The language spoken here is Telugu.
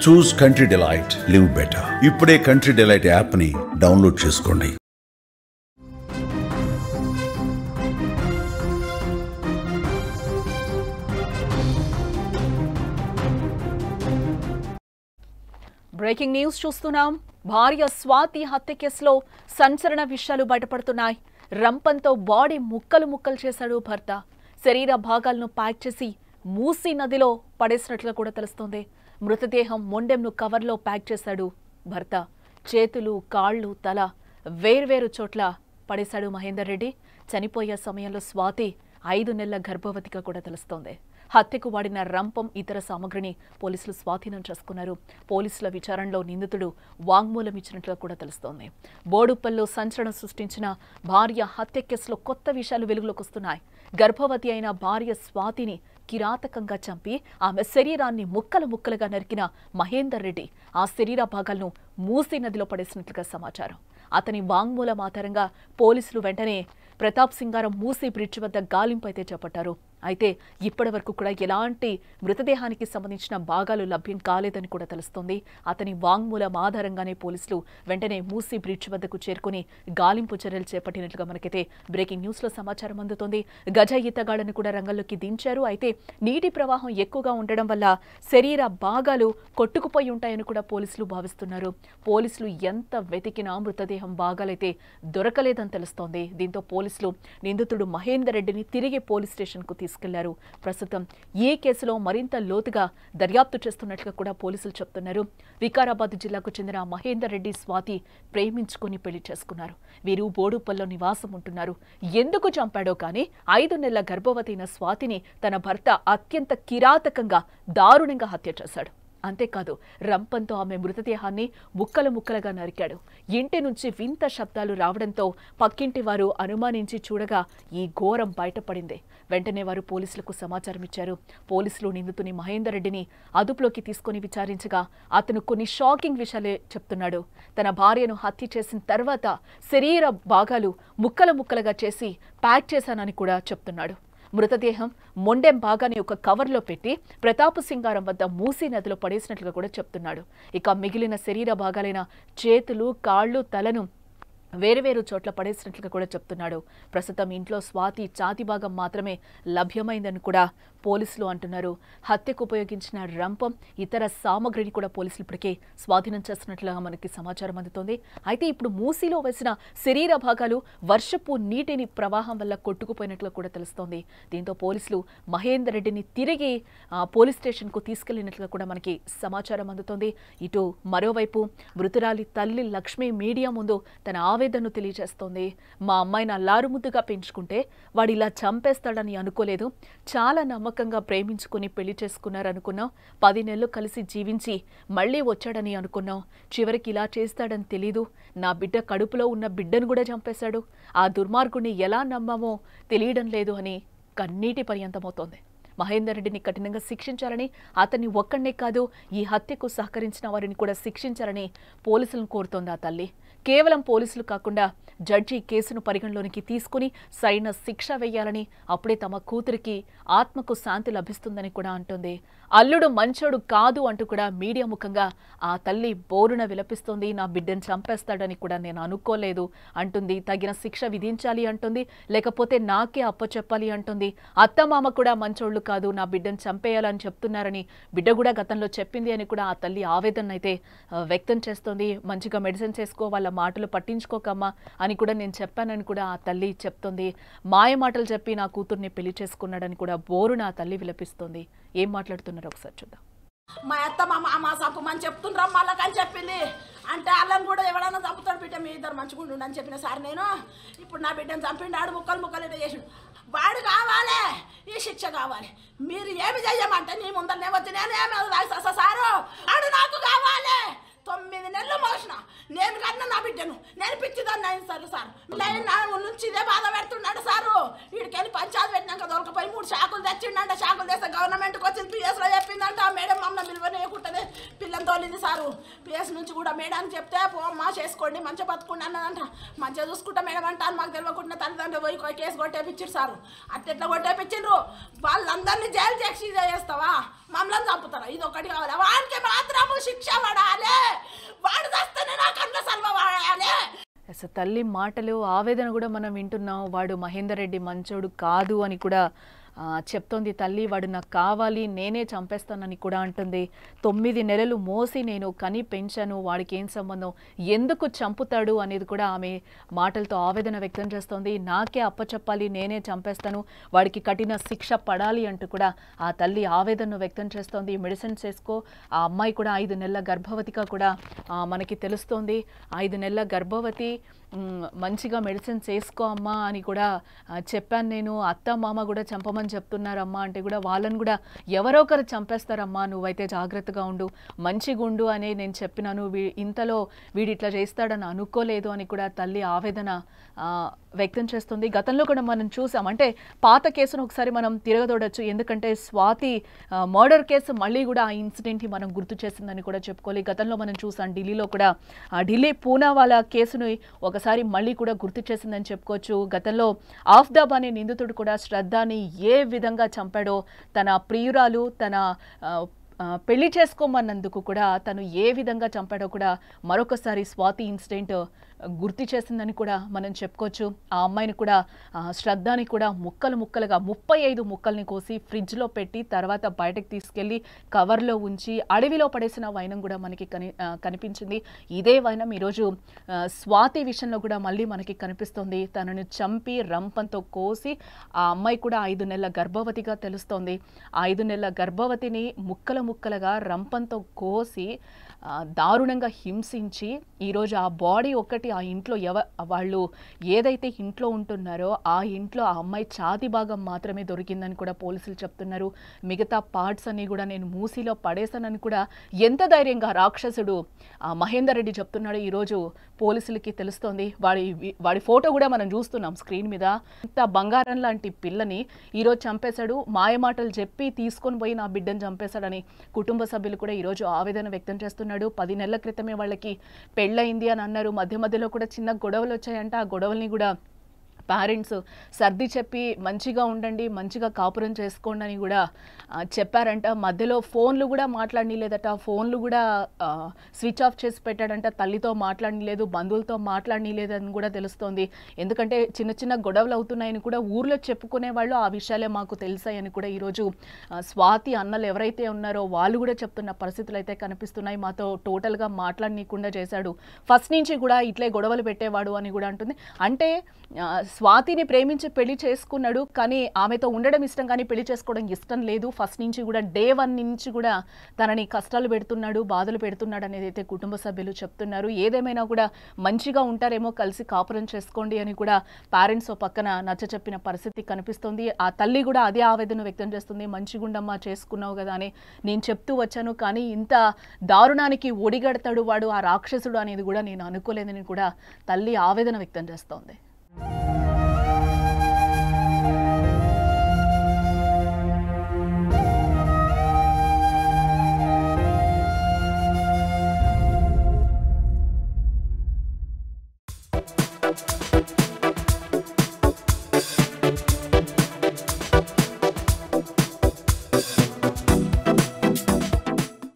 చూస్ కంట్రీ డిలైట్, లివ్ బెటర్. ఇప్పుడే కంట్రీ డిలైట్ యాప్ ని డౌన్లోడ్ చేసుకోండి. బ్రేకింగ్ న్యూస్ చూస్తున్నాం. భార్య స్వాతి హత్య కేసులో సంచలన విషయాలు బయటపడుతున్నాయి. రంపంతో బాడీ ముక్కలు ముక్కలు చేశాడు భర్త. శరీర భాగాలను ప్యాక్ చేసి మూసీ నదిలో పడేసినట్లు కూడా తెలుస్తోంది. మృతదేహం మొండెంను కవర్లో ప్యాక్ చేశాడు భర్త. చేతులు, కాళ్ళు, తల వేర్వేరు చోట్ల పడేశాడు మహేందర్ రెడ్డి. చనిపోయే సమయంలో స్వాతి 5 నెలల గర్భవతిగా కూడా తెలుస్తోంది. హత్యకు వాడిన రంపం, ఇతర సామగ్రిని పోలీసులు స్వాధీనం చేసుకున్నారు. పోలీసుల విచారణలో నిందితుడు వాంగ్మూలం ఇచ్చినట్లు కూడా తెలుస్తోంది. బోడుప్పల్లో సంచలనం సృష్టించిన భార్య హత్య కేసులో కొత్త విషయాలు వెలుగులోకి వస్తున్నాయి. గర్భవతి అయిన భార్య స్వాతిని కిరాతకంగా చంపి ఆమె శరీరాన్ని ముక్కలు ముక్కలుగా నరికిన మహేందర్ రెడ్డి ఆ శరీర భాగాలను మూసీ నదిలో పడేసినట్లుగా సమాచారం. అతని వాంగ్మూలం ఆధారంగా పోలీసులు వెంటనే ప్రతాప్ సింగారం మూసీ బ్రిడ్జ్ వద్ద గాలింపు అయితే చేపట్టారు. అయితే ఇప్పటి వరకు కూడా ఎలాంటి మృతదేహానికి సంబంధించిన భాగాలు లభ్యం కాలేదని కూడా తెలుస్తోంది. అతని వాంగ్మూలం ఆధారంగానే పోలీసులు వెంటనే మూసీ బ్రిడ్జ్ వద్దకు చేరుకుని గాలింపు చర్యలు చేపట్టినట్లుగా మనకైతే బ్రేకింగ్ న్యూస్ లో సమాచారం అందుతోంది. గజ ఈతగాళ్లను కూడా రంగంలోకి దించారు. అయితే నీటి ప్రవాహం ఎక్కువగా ఉండడం వల్ల శరీర భాగాలు కొట్టుకుపోయి ఉంటాయని కూడా పోలీసులు భావిస్తున్నారు. పోలీసులు ఎంత వెతికినా మృతదేహం భాగాలైతే దొరకలేదని తెలుస్తోంది. దీంతో పోలీసులు నిందితుడు మహేందర్ రెడ్డిని తిరిగి పోలీస్ స్టేషన్ కు తీసుకెళ్లారు. ప్రస్తుతం ఈ కేసులో మరింత లోతుగా దర్యాప్తు చేస్తున్నట్లుగా కూడా పోలీసులు చెప్తున్నారు. వికారాబాద్ జిల్లాకు చెందిన మహేందర్ రెడ్డి, స్వాతి ప్రేమించుకుని పెళ్లి చేసుకున్నారు. వీరు బోడుపల్లో నివాసం ఉంటున్నారు. ఎందుకు చంపాడో కానీ 5 నెలల గర్భవతైన స్వాతిని తన భర్త అత్యంత కిరాతకంగా, దారుణంగా హత్య చేశాడు. అంతేకాదు, రంపంతో ఆమె మృతదేహాన్ని ముక్కలు ముక్కలుగా నరికాడు. ఇంటి నుంచి వింత శబ్దాలు రావడంతో పక్కింటి వారు అనుమానించి చూడగా ఈ ఘోరం బయటపడింది. వెంటనే వారు పోలీసులకు సమాచారం ఇచ్చారు. పోలీసులు నిందితుని మహేందర్ రెడ్డిని అదుపులోకి తీసుకుని విచారించగా అతను కొన్ని షాకింగ్ విషయాలే చెప్తున్నాడు. తన భార్యను హత్య చేసిన తర్వాత శరీర భాగాలు ముక్కలు ముక్కలుగా చేసి ప్యాక్ చేశానని కూడా చెప్తున్నాడు. మృతదేహం మొండెం భాగాన్ని ఒక కవర్లో పెట్టి ప్రతాప్ సింగారం వద్ద మూసీ నదిలో పడేసినట్లుగా కూడా చెప్తున్నాడు. ఇక మిగిలిన శరీర భాగాలైన చేతులు, కాళ్ళు, తలను వేరువేరు చోట్ల పడేసినట్లుగా కూడా చెప్తున్నాడు. ప్రస్తుతం ఇంట్లో స్వాతి ఛాతీ భాగం మాత్రమే లభ్యమైందని కూడా పోలీసులు అంటున్నారు. హత్యకు ఉపయోగించిన రంపం, ఇతర సామగ్రిని కూడా పోలీసులు ఇప్పటికే స్వాధీనం చేస్తున్నట్లుగా మనకి సమాచారం అందుతోంది. అయితే ఇప్పుడు మూసీలో వేసిన శరీర భాగాలు వర్షపు నీటిని ప్రవాహం వల్ల కొట్టుకుపోయినట్లుగా కూడా తెలుస్తోంది. దీంతో పోలీసులు మహేందర్ రెడ్డిని తిరిగి పోలీస్ స్టేషన్ కు తీసుకెళ్లినట్లుగా కూడా మనకి సమాచారం అందుతోంది. ఇటు మరోవైపు మృతురాలి తల్లి లక్ష్మి మీడియా ముందు తన ఆవేదనను తెలియజేస్తోంది. మా అమ్మాయిని అల్లారుముద్దుగా పెంచుకుంటే వాడు ఇలా చంపేస్తాడని అనుకోలేదు. చాలా నమ్మకంగా ప్రేమించుకుని పెళ్లి చేసుకున్నారనుకున్నాం. 10 నెలలు కలిసి జీవించి మళ్లీ వచ్చాడని అనుకున్నాం. చివరికి ఇలా చేస్తాడని తెలీదు. నా బిడ్డ కడుపులో ఉన్న బిడ్డను కూడా చంపేశాడు. ఆ దుర్మార్గుణ్ణి ఎలా నమ్మామో తెలియడం లేదు అని కన్నీటి పర్యంతమవుతోంది. మహేందర్ రెడ్డిని కఠినంగా శిక్షించాలని, అతన్ని ఒక్కడే కాదు ఈ హత్యకు సహకరించిన వారిని కూడా శిక్షించాలని పోలీసులను కోరుతోంది ఆ తల్లి. కేవలం పోలీసులు కాకుండా జడ్జి కేసును పరిగణలోనికి తీసుకుని సరైన శిక్ష వేయాలని, అప్పుడే తమ కూతురికి ఆత్మకు శాంతి లభిస్తుందని కూడా అంటోంది. అల్లుడు మంచోడు కాదు అంటూ కూడా మీడియా ముఖంగా ఆ తల్లి బోరున విలపిస్తోంది. నా బిడ్డను చంపేస్తాడని కూడా నేను అనుకోలేదు అంటుంది. తగిన శిక్ష విధించాలి అంటుంది, లేకపోతే నాకే అప్పచెప్పాలి అంటుంది. అత్తమామ కూడా మంచోళ్లు కాదు, నా బిడ్డను చంపేయాలని చెప్తున్నారని బిడ్డ కూడా గతంలో చెప్పింది అని కూడా ఆ తల్లి ఆవేదన అయితే వ్యక్తం చేస్తోంది. మంచిగా మెడిసిన్ చేసుకో, వాళ్ళ మాటలు పట్టించుకోకమ్మా అని కూడా నేను చెప్పానని కూడా ఆ తల్లి చెప్తోంది. మాయ మాటలు చెప్పి నా కూతుర్ని పెళ్లి చేసుకున్నాడని కూడా బోరున ఆ తల్లి విలపిస్తోంది. ఏం మాట్లాడుతున్నారు ఒకసారి చూద్దాం. మా అత్త మా మామ చంపమని చెప్తుండ్రా మళ్ళకని చెప్పింది. అంటే వాళ్ళని కూడా ఎవడన్నా చంపుతాడు బిడ్డ, మీ ఇద్దరు మంచిగుండు అని చెప్పిన సార్ నేను. ఇప్పుడు నా బిడ్డను చంపిండు, ఆడు ముక్కలు ముక్కలు ఇట్లా చేసిండు. వాడు కావాలి, ఈ శిక్ష కావాలి. మీరు ఏమి చెయ్యమంటే నీ ముందరనే వచ్చి నేనేమి సారు ఆడు నాకు కావాలి. 9 నెలలు మోసిన నేను కన్నా నా బిడ్డను నేను పిచ్చిదాన్ని అయింది సార్. నా నుంచి ఇదే బాధ పెడుతున్నాడు సారు. వీడికెళ్ళి పంచాయతీ పెట్టినాక దొరకపోయి 3 షాకులు తెచ్చిండంట. షాకులు తెస్తే గవర్నమెంట్కి వచ్చింది, పిఎస్లో చెప్పిందంట. మేడం మమ్మల్ని విలువనేకుంటుంది, పిల్లని తోలింది సారు. పిఎస్ నుంచి కూడా మేడానికి చెప్తే పోమ్మా చేసుకోండి, మంచిగా బతుకుండి అన్నదంట. మంచిగా చూసుకుంటా మేడం అంటారు. మాకు తెలియకుండా తల్లిదండ్రులు పోయి కేసు కొట్టేపించారు సారు. అట్లా కొట్టేపించిండ్రు. వాళ్ళందరినీ జైలు చేసి చేస్తావా, మమ్మల్ని చంపుతారా? ఇది ఒకటి కావాలి. వానికి మాత్రము శిక్ష పడాలి, వాడు చేస్తేనే నా కన్న సల్వ పడాలి. అసలు తల్లి మాటలు ఆవేదన కూడా మనం వింటున్నాం. వాడు మహేందర్ రెడ్డి మంచోడు కాదు అని కూడా చెప్తోంది తల్లి. వాడు నాకు కావాలి, నేనే చంపేస్తానని కూడా అంటుంది. 9 నెలలు మోసి నేను కని పెంచాను, వాడికి ఏం సంబంధం, ఎందుకు చంపుతాడు అనేది కూడా ఆమె మాటలతో ఆవేదన వ్యక్తం చేస్తోంది. నాకే అప్పచెప్పాలి, నేనే చంపేస్తాను, వాడికి కఠిన శిక్ష పడాలి అంటూ కూడా ఆ తల్లి ఆవేదనను వ్యక్తం చేస్తోంది. మెడిసిన్స్ వేసుకో, ఆ అమ్మాయి కూడా 5 నెలల గర్భవతిగా కూడా మనకి తెలుస్తోంది. 5 నెలల గర్భవతి, మంచిగా మెడిసిన్స్ వేసుకో అమ్మా అని కూడా చెప్పాను నేను. అత్త మామ కూడా చంపమని చెప్తున్నారమ్మా అంటే కూడా వాళ్ళని కూడా ఎవరో ఒకరు చంపేస్తారమ్మా, నువ్వైతే జాగ్రత్తగా ఉండు, మంచిగా ఉండు అని నేను చెప్పినాను. ఇంతలో వీడు ఇట్లా చేస్తాడని అనుకోలేదు అని కూడా తల్లి ఆవేదన వ్యక్తం చేస్తుంది. గతంలో కూడా మనం చూసాం, అంటే పాత కేసును ఒకసారి మనం తిరగదోడచ్చు, ఎందుకంటే స్వాతి మర్డర్ కేసు మళ్ళీ కూడా ఆ ఇన్సిడెంట్ని మనం గుర్తు చేసిందని కూడా చెప్పుకోవాలి. గతంలో మనం చూసాం ఢిల్లీలో కూడా ఢిల్లీ పూనా వాళ్ళ కేసుని ఒకసారి మళ్ళీ కూడా గుర్తు చేసిందని చెప్పుకోవచ్చు. గతంలో ఆఫ్తాబ్ అనే నిందితుడు కూడా శ్రద్ధని ఏ విధంగా చంపాడో, తన ప్రియురాలు తన పెళ్లి చేసుకోమన్నందుకు కూడా తను ఏ విధంగా చంపాడో కూడా మరొకసారి స్వాతి ఇన్సిడెంట్ గుర్తు చేసిందని కూడా మనం చెప్పుకోవచ్చు. ఆ అమ్మాయిని కూడా శ్రద్ధని కూడా ముక్కలు ముక్కలుగా 35 ముక్కల్ని కోసి ఫ్రిడ్జ్లో పెట్టి తర్వాత బయటకు తీసుకెళ్ళి కవర్లో ఉంచి అడవిలో పడేసిన వైనం కూడా మనకి కనిపించింది. ఇదే వైనం ఈరోజు స్వాతి విషయంలో కూడా మళ్ళీ మనకి కనిపిస్తుంది. తనను చంపి రంపంతో కోసి ఆ అమ్మాయి కూడా 5 నెలల గర్భవతిగా తెలుస్తోంది. ఆ 5 నెలల గర్భవతిని ముక్కలుగా రంపంతో కోసి దారుణంగా హింసించి ఈరోజు ఆ బాడీ ఒక్కటి ఆ ఇంట్లో వాళ్ళు ఏదైతే ఇంట్లో ఉంటున్నారో ఆ ఇంట్లో ఆ అమ్మాయి ఛాతీ భాగం మాత్రమే దొరికిందని కూడా పోలీసులు చెప్తున్నారు. మిగతా పార్ట్స్ అన్ని కూడా నేను మూసీలో పడేశానని కూడా ఎంత ధైర్యంగా రాక్షసుడు మహేందర్ రెడ్డి చెప్తున్నాడు ఈరోజు పోలీసులకి తెలుస్తోంది. వాడి ఫోటో కూడా మనం చూస్తున్నాం స్క్రీన్ మీద. ఇంత బంగారం లాంటి పిల్లని ఈరోజు చంపేశాడు, మాయమాటలు చెప్పి తీసుకొని పోయి నా బిడ్డను చంపేశాడని కుటుంబ సభ్యులు కూడా ఈరోజు ఆవేదన వ్యక్తం చేస్తున్నారు. 10 నెలల క్రితమే వాళ్ళకి పెళ్ళయింది అని అన్నారు. మధ్యలో కూడా చిన్న గొడవలు వచ్చాయంట. ఆ గొడవల్ని కూడా పేరెంట్స్ సర్ది చెప్పి మంచిగా ఉండండి, మంచిగా కాపురం చేసుకోండి అని కూడా చెప్పారంట. మధ్యలో ఫోన్లు కూడా మాట్లాడనీలేదట, ఫోన్లు కూడా స్విచ్ ఆఫ్ చేసి పెట్టాడంట. తల్లితో మాట్లాడనీలేదు, బంధువులతో మాట్లాడనీలేదని కూడా తెలుస్తోంది. ఎందుకంటే చిన్న గొడవలు అవుతున్నాయని కూడా ఊర్లో చెప్పుకునే వాళ్ళు ఆ విషయాలే మాకు తెలిసాయని కూడా ఈరోజు స్వాతి అన్నలు ఎవరైతే ఉన్నారో వాళ్ళు కూడా చెప్తున్న పరిస్థితులు అయితే కనిపిస్తున్నాయి. మాతో టోటల్గా మాట్లాడనీయకుండా చేశాడు, ఫస్ట్ నుంచి కూడా ఇట్లే గొడవలు పెట్టేవాడు అని కూడా అంటుంది. అంటే స్వాతిని ప్రేమించి పెళ్లి చేసుకున్నాడు, కానీ ఆమెతో ఉండడం ఇష్టం, కానీ పెళ్లి చేసుకోవడం ఇష్టం లేదు. ఫస్ట్ నుంచి కూడా డే 1 నుంచి కూడా తనని కష్టాలు పెడుతున్నాడు, బాధలు పెడుతున్నాడు అనేది అయితే కుటుంబ సభ్యులు చెప్తున్నారు. ఏదేమైనా కూడా మంచిగా ఉంటారేమో, కలిసి కాపురం చేసుకోండి అని కూడా పేరెంట్స్ పక్కన నచ్చ చెప్పిన పరిస్థితి కనిపిస్తుంది. ఆ తల్లి కూడా అదే ఆవేదన వ్యక్తం చేస్తుంది. మంచిగుండమ్మా, చేసుకున్నావు కదా అని నేను చెప్తూ వచ్చాను, కానీ ఇంత దారుణానికి ఒడిగడతాడు వాడు, ఆ రాక్షసుడు అనేది కూడా నేను అనుకోలేదని కూడా తల్లి ఆవేదన వ్యక్తం చేస్తోంది.